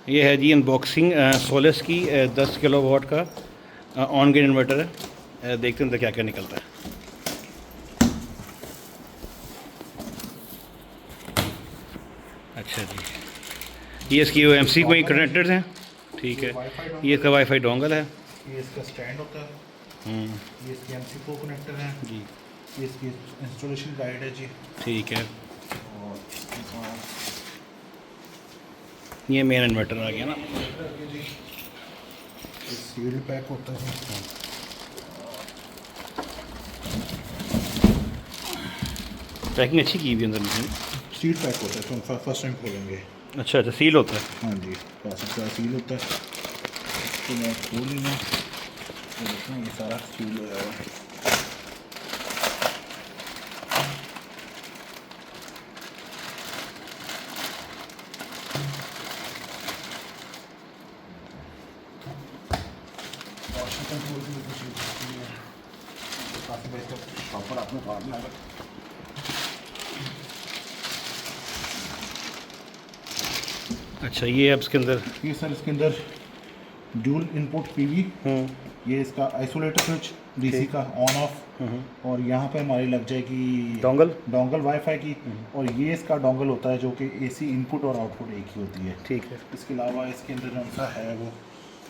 ये है जी अनबॉक्सिंग सोलस की 10 किलोवाट का ऑन ग्रिड इन्वर्टर है। देखते हैं तो क्या क्या निकलता है। अच्छा जी, ये इसकी MC कोई कनेक्टर्स हैं। ठीक है, ये इसका वाईफाई डोंगल है। ये इसका स्टैंड होता है। ये इसके MC4 कनेक्टर हैं जी। ये इसकी इंस्टॉलेशन गाइड है जी। ठीक है, और ये मेन इन्वर्टर आ गया ना। जी सील पैक होता है। पैकिंग अच्छी की हुई अंदर में। सील पैक होता है तो फर्स्ट टाइम खोलेंगे। अच्छा अच्छा, सील होता है। हाँ जी, प्लास्टिक का सील होता है। तो मैं खोल लेना, ये सारा सील हो जाएगा। प्रॉपर आपने काटना है। अच्छा, ये अब इसके अंदर ये सर इसके अंदर ड्यूल इनपुट PV, ये इसका आइसोलेटर स्विच DC का ऑन ऑफ, और यहाँ पे हमारी लग जाएगी डोंगल वाईफाई की, और ये इसका डोंगल होता है जो कि AC इनपुट और आउटपुट एक ही होती है। ठीक है। इसके अलावा इसके अंदर जो सा है वो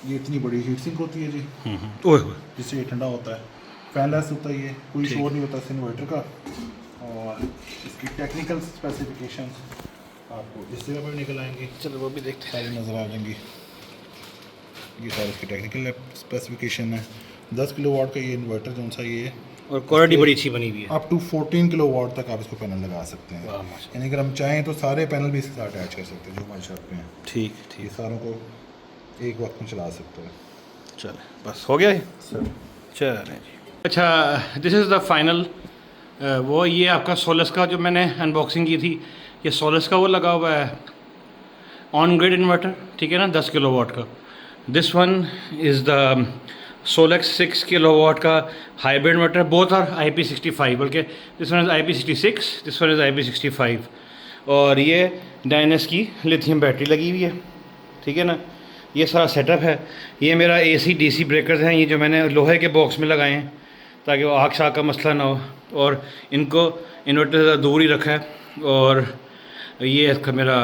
ये इतनी बड़ी हीट सिंक होती है जी, जिससे ये ठंडा होता है। फैनलेस होता है, ये कोई शोर नहीं होता इस इन्वर्टर का। और इसकी टेक्निकल स्पेसिफिकेशन आपको इस जगह पर निकल आएंगी। चलो वो भी देखते हैं। सारी नज़र आ जाएंगी। ये सारी इसकी टेक्निकल स्पेसिफिकेशन है। 10 किलोवाट का ये इन्वर्टर जो सा ये है, और क्वालिटी बड़ी अच्छी बनी हुई है। अप टू 14 किलोवाट तक आप इसको पैनल लगा सकते हैं। यानी अगर हम चाहें तो सारे पैनल भी इसके साथ अटैच कर सकते हैं जो हमारे शॉप पे हैं। ठीक ये ठीक, सारों को एक वक्त में चला सकते हैं। चले बस हो गया है सर चलें जी। अच्छा, दिस इज़ द फाइनल। वो ये आपका सोलस का जो मैंने अनबॉक्सिंग की थी, ये सोलस का वो लगा हुआ है ऑन ग्रिड इन्वर्टर, ठीक है ना, 10 किलोवाट का। This one is the Solex 6 kilowatt का hybrid inverter. Both are IP65, बल्कि this one is IP66, this one is IP65। और ये डायनेस की लिथियम बैटरी लगी हुई है, ठीक है ना। ये सारा सेटअप है। ये मेरा AC DC ब्रेकर्स हैं, ये जो मैंने लोहे के बॉक्स में लगाए हैं ताकि वो आग शाग का मसला ना हो, और इनको इन्वर्टर से दूर ही रखा है। और ये इसका मेरा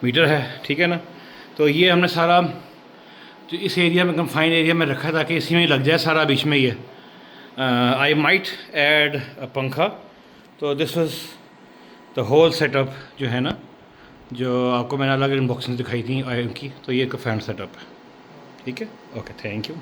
मीटर है, ठीक है ना। तो ये हमने सारा जो इस एरिया में कन्फाइंड एरिया में रखा ताकि इसी में लग जाए सारा बीच में। ये I might add a pankha. तो this was the whole setup जो है ना, जो आपको मैंने अलग अनबॉक्सिंग दिखाई थी आई की। तो ये एक फैन सेटअप है, ठीक है। Okay, thank you.